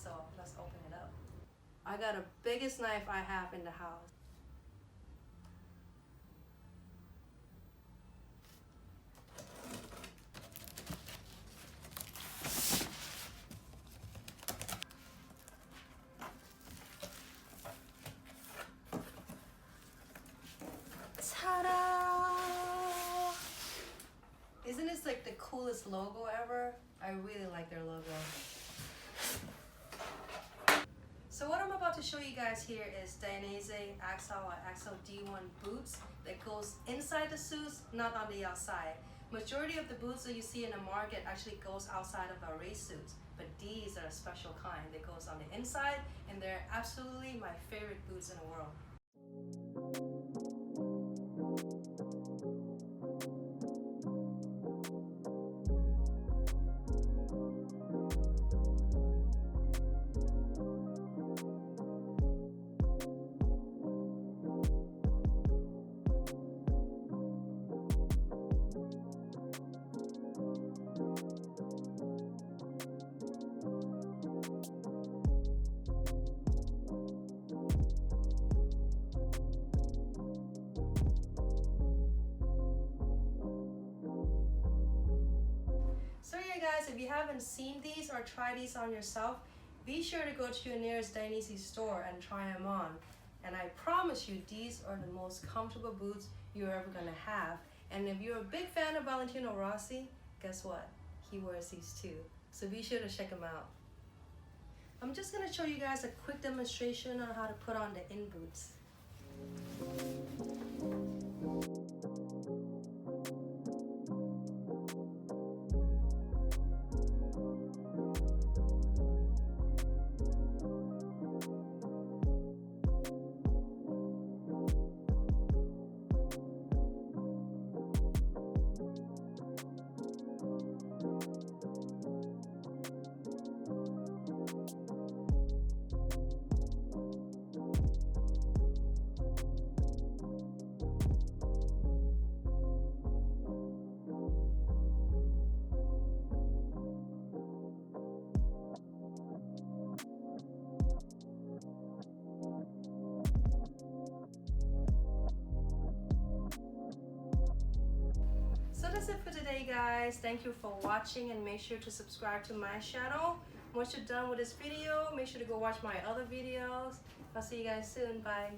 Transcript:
so let's open it up. I got the biggest knife I have in the house. Ta-da! Isn't this like the coolest logo ever? I really like their logo. So what I'm about to show you guys here is Dainese Axial D1 Boots that goes inside the suits, not on the outside. Majority of the boots that you see in the market actually goes outside of our race suits, but these are a special kind that goes on the inside, and they're absolutely my favorite boots in the world. So yeah guys, if you haven't seen these or tried these on yourself, be sure to go to your nearest Dainese store and try them on. And I promise you, these are the most comfortable boots you're ever gonna have. And if you're a big fan of Valentino Rossi, guess what? He wears these too. So be sure to check them out. I'm just gonna show you guys a quick demonstration on how to put on the in boots. That's it for today guys. Thank you for watching, and make sure to subscribe to my channel. Once you're done with this video, make sure to go watch my other videos. I'll see you guys soon. Bye.